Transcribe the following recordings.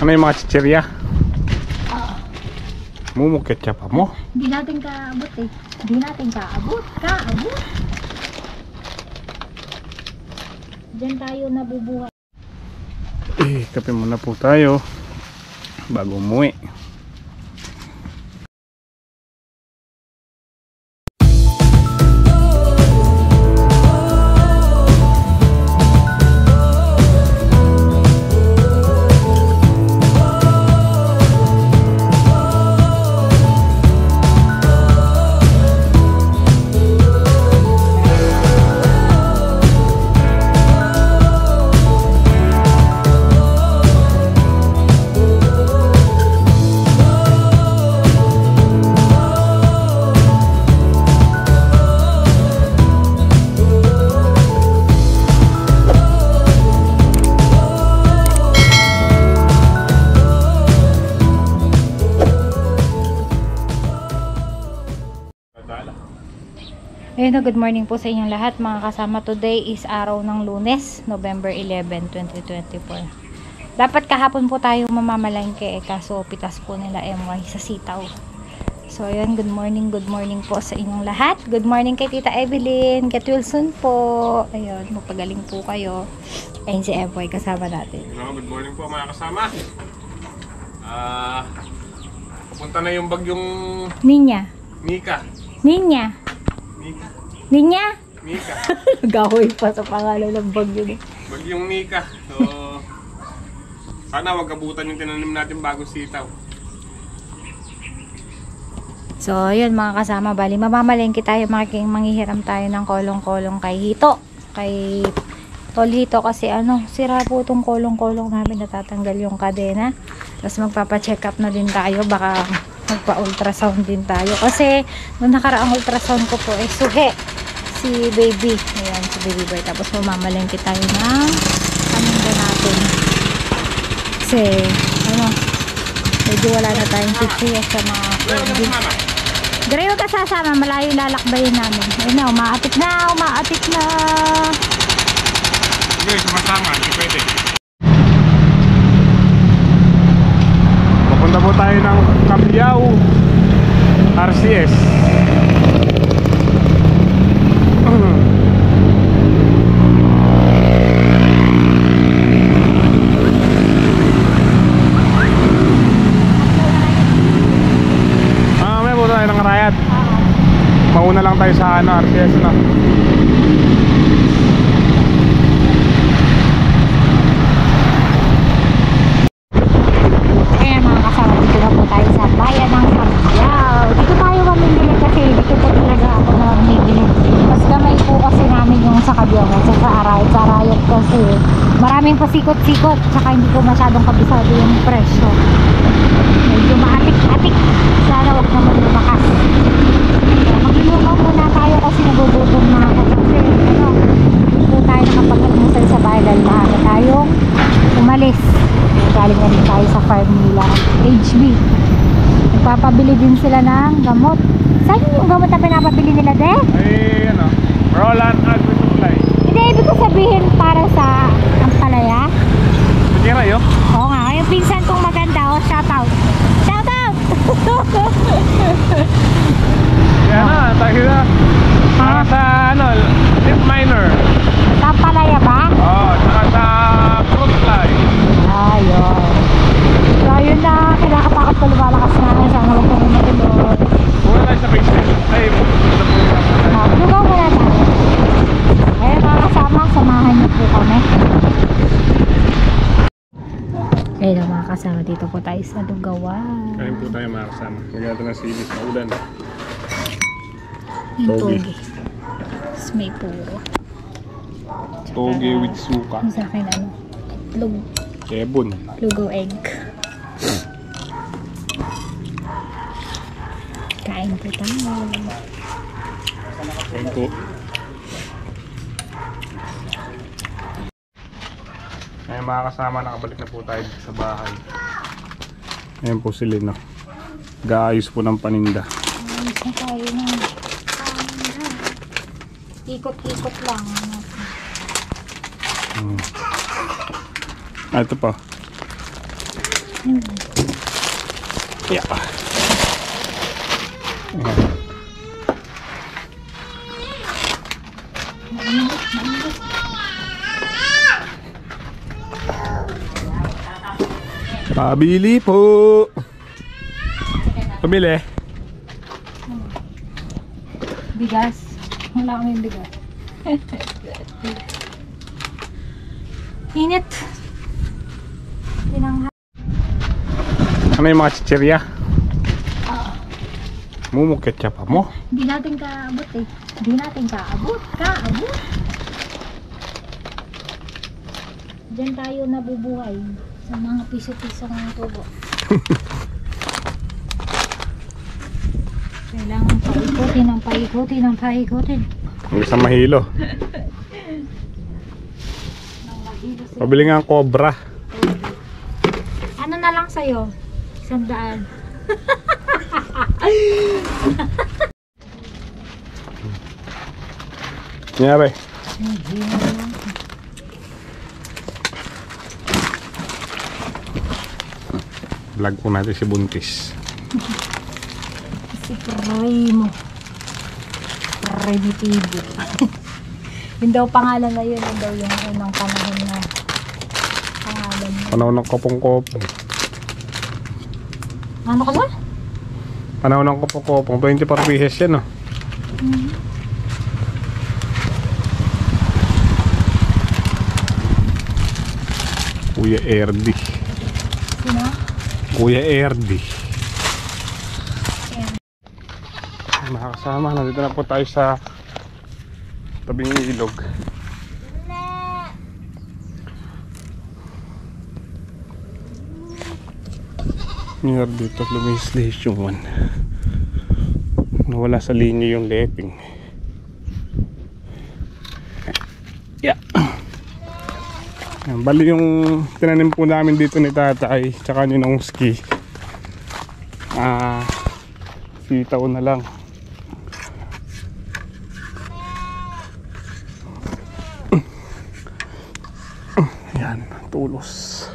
Ano yung mga chichirya? Mumukit siya pa mo? Hindi natin kaabot eh. Hindi natin kaabot. Diyan tayo nabubuhay. Kape muna po tayo bago umuwi. Ayun na, good morning po sa inyong lahat mga kasama. Today is araw ng Lunes, November 11, 2024. Dapat kahapon po tayo mamamalengke kaso pitas po nila MY sa sitaw. So ayun, good morning po sa inyong lahat. Good morning kay Tita Evelyn, Get Wilson po. Ayun, magpagaling po kayo. Ayun si MY kasama natin. Good morning po mga kasama. Pupunta na yung bagyong Ninya. Mika. Nagahoy pa sa pangalan ng bagyo ni. Bagyong Mika. So, sana wag abutan yung tinanim natin bagong sitaw. So, ayun mga kasama, bali mamamalengke tayo, manghihiram tayo ng kolong-kolong kay Hito. Kay Tol Hito kasi sira po itong kolong-kolong namin, natatanggal yung kadena. Tapos magpapa-check up na din tayo, baka magpa-ultrasound din tayo. Kasi nung nakaraang ultrasound ko po suhe si baby. Ayan, si baby boy. Tapos mamamalengke tayo ng paninda natin. Kasi medyo wala na tayong chichiya sa mga candy. Dire yung kasasama, malayo lalakbayin namin. Ayun na, umaatik na. Sige, sumasama, hindi pwede. Papunta po tayo ng Cabiao RCS. May po tayo ng Rayat. Mauna lang tayo sa RCS na. Bayan ng Cabiao. Dito tayo mamimili kasi dito po talaga ako namimili. Mas gamay po kasi namin yung sa Cabiao sa Arayat kasi maraming pasikot-sikot tsaka hindi ko masyadong kabisado yung presyo. Medyo maatik-atik. Sana wag naman lumakas. Maglulugaw muna tayo kasi nagugutom na ako kasi hindi po tayo nakapag-almusal sa bahay dahil maaga tayong umalis. Galing na rin tayo sa farm nila HB. Papabili din sila ng gamot. Saan yung gamot na pinapabili nila, de? Roland Agri Supply. Hindi, ibig ko sabihin para sa ampalaya. Kira yun? Oo nga, yung pinsan kong maganda, shoutout. Shoutout! Yan tayo na. Para sa tip minor. Sa ampalaya ba? Oo, saka sa fruit fly. Ayun. So, ayun na, kinakatakot ko lumalakas na. Sana wag kong matulog. Muna tayo sa base station. Lugaw muna tayo. Ayun mga kasama, samahan niyo po kami. Ayun mga kasama, dito po tayo sa Lugawan. Kain po tayo mga kasama. Maganda na silis na ulan. Yung toge. Tapos may puro. Toge with suka. Yung sa akin Kebon. Lugaw egg. Kain po tayo. Kain po. Ngayon mga kasama, nakabalik na po tayo sa bahay. Ngayon po si Lina. Gaayos po ng paninda. Ayos na tayo na. Ikot-ikot lang. Ito pa. Yeah. Ayan. Pabili po. Pabili. Bigas. Wala kaming bigas. Init. Tinangha. Ano yung mga chichirya? Mumukit siya pa mo. Hindi natin kaabot eh. Hindi natin kaabot. Kaabot. Diyan tayo nabubuhay sa mga piso-piso ng tubo. Kailangan paikutin ng paikutin ng paikutin. Ang isang mahilo. Pabili nga ang cobra. Ano na lang sa'yo? 100. Nangyari. Vlog po natin si Buntis. Si Primo. Primitivo. Yun daw pangalan na yun. Yun daw yung unang panahon na pangalan na. Panahon ng kopong-kopong. Ano ka ba? Panahon ng kopong-kopong. 24 pieces yan, no? Kuya Erdi. Sino? Kuya Erdi. Mga kasama, nandito na po tayo sa tabing ilog. Near dito, Lumis Station 1. Nawala sa linya yung letting. Yeah. Bali yung tinanim po namin dito ni tatay tsaka ni Nong Ski. Sitaw na lang. Yan, tulos.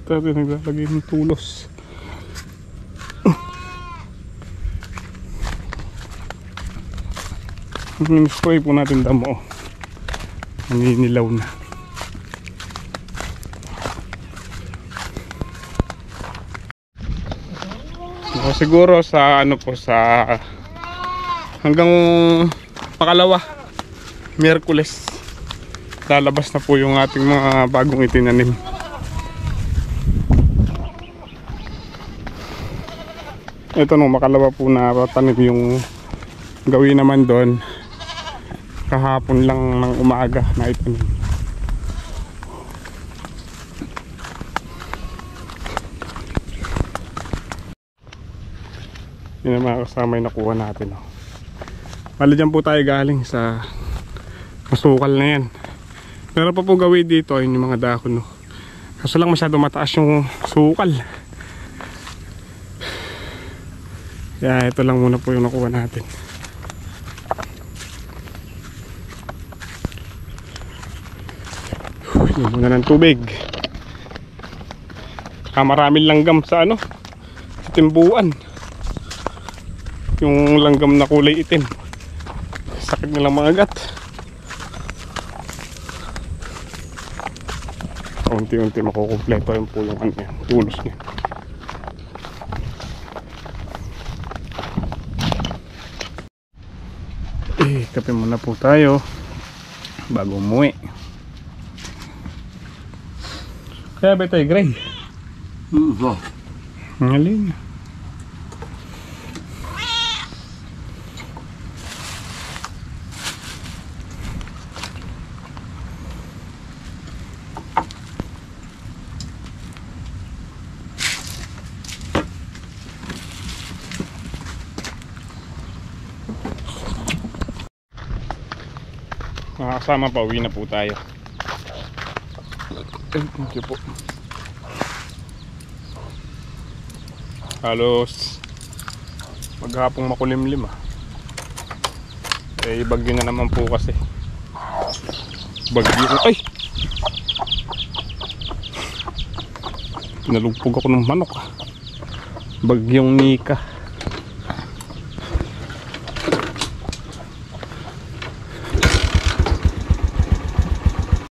Tayo naglalagay ng tulos. Spray po natin damo. Naninilaw na. O, siguro sa ano po sa hanggang pakalawa Miyerkules lalabas na po yung ating mga bagong itinanim. Ito nung makalawa po na tanim yung gawin naman doon kahapon lang ng umaga na itanim. Yun ang mga kasama yung nakuha natin. Bali dyan po tayo galing sa masukal na yan. Pero pa po gawin dito ayun yung mga dahon. Kaso lang masyado mataas yung sukal. Kaya ito lang muna po yung nakuha natin. Yun muna ng tubig. Maraming langgam sa ano, sa timbuan. Yung langgam na kulay itim. Sakit nilang mga gat. Unti-unti makukumpleto yun po yung ano yan, tulos niya. Kape muna po tayo bago umuwi. Kaya ba tayo gray? Ngaling. Mga kasama, pauwi na po tayo. Thank you po. Halos maghapong makulimlim bagyo na naman po kasi. Bagyo. Ay! Pinalugpog ako ng manok. Bagyong Nika.